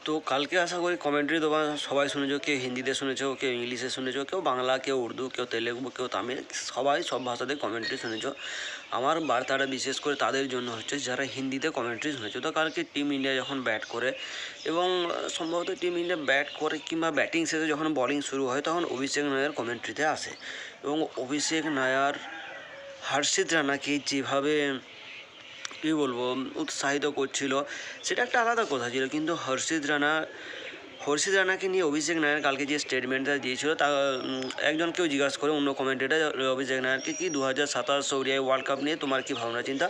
তো কালকে আশা করি কমেন্ট্রি তোমার সবাই শুনেছো, কেউ হিন্দিতে শুনেছো, কেউ ইংলিশে শুনেছো, কেউ বাংলা, কেউ উর্দু, কেউ তেলেগু, কেউ তামিল, সবাই সব ভাষাতে কমেন্ট্রি শুনেছো। আমার বার্তাটা বিশেষ করে তাদের জন্য হচ্ছে যারা হিন্দিতে কমেন্ট্রি শুনেছো। তো কালকে টিম ইন্ডিয়া যখন ব্যাট করে এবং সম্ভবত টিম ইন্ডিয়া ব্যাট করে কিংবা ব্যাটিং শেষে যখন বলিং শুরু হয় তখন অভিষেক নায়ার কমেন্ট্রিতে আসে এবং অভিষেক নায়ার হর্ষিত রানাকে যেভাবে কী বলবো উৎসাহিত করছিল সেটা একটা আলাদা কথা ছিল। কিন্তু হর্ষিত রানাকে নিয়ে অভিষেক নায়ার কালকে যে স্টেটমেন্টটা দিয়েছিল তা একজনকেও জিজ্ঞাসা করে অন্য কমেন্টেটার অভিষেক নায়ারকে কি 2027 ওডিআই ওয়ার্ল্ড কাপ নিয়ে তোমার কী ভাবনা চিন্তা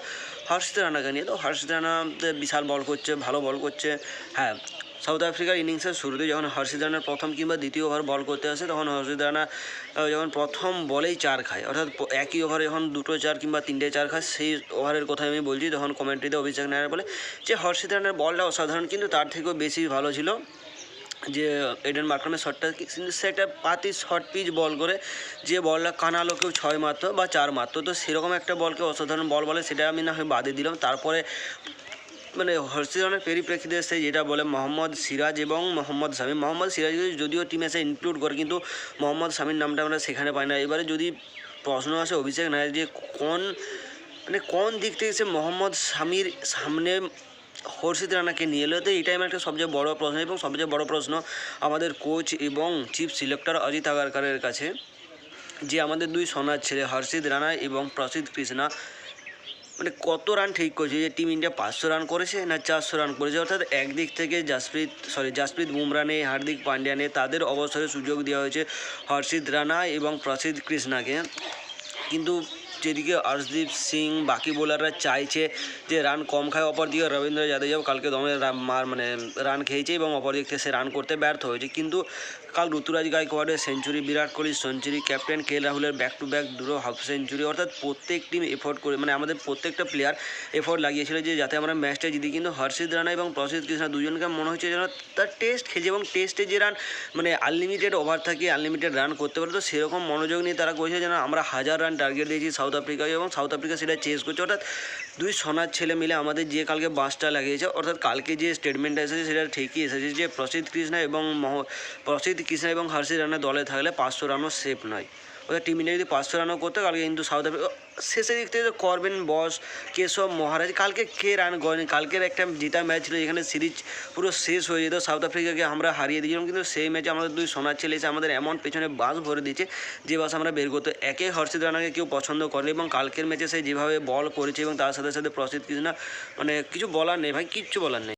হর্ষিত রানাকে নিয়ে। তো হর্ষিত রানা বিশাল বল করছে, ভালো বল করছে। হ্যাঁ, সাউথ আফ্রিকার ইনিংসের শুরুতে যখন হর্ষিত রানার প্রথম কিংবা দ্বিতীয় ওভার বল করতে আসে তখন হর্ষিত রানা যখন প্রথম বলেই 4 খায়, অর্থাৎ একই ওভারে যখন 2টো 4 কিংবা 3টে 4 খায় সেই ওভারের কথা আমি বলছি, তখন কমেন্ট্রিতে অভিষেক নায়ার বলে যে হর্ষিত রানার বলটা অসাধারণ কিন্তু তার থেকেও বেশি ভালো ছিল যে এডেন মার্ক্রামের শটটা, কিন্তু সেটা পাতি শর্ট পিচ বল করে যে বলটা কানালো কেউ 6 মারতো বা 4 মারতো। তো সেরকম একটা বলকে অসাধারণ বল বলে সেটা আমি না হয় বাদে দিলাম। তারপরে মানে হর্ষিত রানার পরিপ্রেক্ষিতে সে যেটা বলে মোহাম্মদ সিরাজ এবং মোহাম্মদ শামি, মোহাম্মদ সিরাজ যদিও টিমে এসে ইনক্লুড করে কিন্তু মোহাম্মদ শামির নামটা আমরা সেখানে পাই না। এবারে যদি প্রশ্ন আসে অভিষেক নায়ার যে কোন দিক থেকে সে মোহাম্মদ শামির সামনে হর্ষিত রানাকে নিয়ে এলো, তো এটাই আমার একটা সবচেয়ে বড় প্রশ্ন এবং সবচেয়ে বড় প্রশ্ন আমাদের কোচ এবং চিফ সিলেক্টর অজিত আগারকারের কাছে, যে আমাদের দুই সোনার ছেলে হর্ষিত রানা এবং প্রসিদ্ধ কৃষ্ণা মানে কত রান ঠিক করেছে, যে টিম ইন্ডিয়া 500 রান করেছে না 400 রান করেছে। অর্থাৎ একদিক থেকে জাসপ্রীত বুমরা নেই, হার্দিক পান্ডিয়া নেই, তাদের অবসরে সুযোগ দেওয়া হয়েছে হর্ষিত রানা এবং প্রসিদ্ধ কৃষ্ণাকে। কিন্তু যেদিকে অর্শদীপ সিং বাকি বোলাররা চাইছে যে রান কম খায়, অপরদিকে রবীন্দ্র জাদেজাও কালকে দমের রান খেয়েছে এবং অপরদিক থেকে সে রান করতে ব্যর্থ হয়েছে। কিন্তু কাল ঋতুরাজ গায়কোয়াড়ের সেঞ্চুরি, বিরাট কোহলির সেঞ্চুরি, ক্যাপ্টেন কে রাহুলের back to back 2 half century, অর্থাৎ প্রত্যেক টিম এফোর্ট করে মানে আমাদের প্রত্যেকটা প্লেয়ার এফোর্ট লাগিয়েছিল যে যাতে আমরা ম্যাচটা জিতি। কিন্তু হর্ষিত রানা এবং প্রসিদ্ধ কৃষ্ণা দুজনকে মনে হচ্ছে যেন তার টেস্ট খেলছে এবং টেস্টে যে রান মানে আনলিমিটেড ওভার থাকে, আনলিমিটেড রান করতে পারে। তো সেরকম মনোযোগ নিয়ে তারা করেছে যেন আমরা 1000 রান টার্গেট দিয়েছি সাউথ আফ্রিকায় এবং সাউথ আফ্রিকা সেটা চেস করছে। অর্থাৎ দুই সোনার ছেলে মিলে আমাদের যে কালকে বাসটা লাগিয়েছে, অর্থাৎ কালকে যে স্টেটমেন্টটা এসেছে সেটা ঠিকই এসেছে যে প্রসিদ্ধ কৃষ্ণা এবং হর্ষিত রানা দলে থাকলে 500 রানও সেফ নয়। অর্থাৎ টিম ইন্ডিয়া যদি 500 রানও করতে কালকে কিন্তু সাউথ আফ্রিকা শেষের দিক থেকে করবেন বস কেশব মহারাজ কালকে কে রান করেনি। কালকের একটা জিতা ম্যাচ ছিল যেখানে সিরিজ পুরো শেষ হয়ে যেত, সাউথ আফ্রিকাকে আমরা হারিয়ে দিয়েছিলাম, কিন্তু সেই ম্যাচে আমাদের দুই সোনার ছেলে এসে আমাদের এমন পেছনে বাস ভরে দিয়েছে যে বাস আমরা বের করতে একে হর্ষিত রানাকে কেউ পছন্দ করেনি। এবং কালকের ম্যাচে সে যেভাবে বল করেছে এবং তার সাথে সাথে প্রসিদ্ধ কৃষ্ণা মানে কিছু বলার নেই ভাই, কিচ্ছু বলার নেই।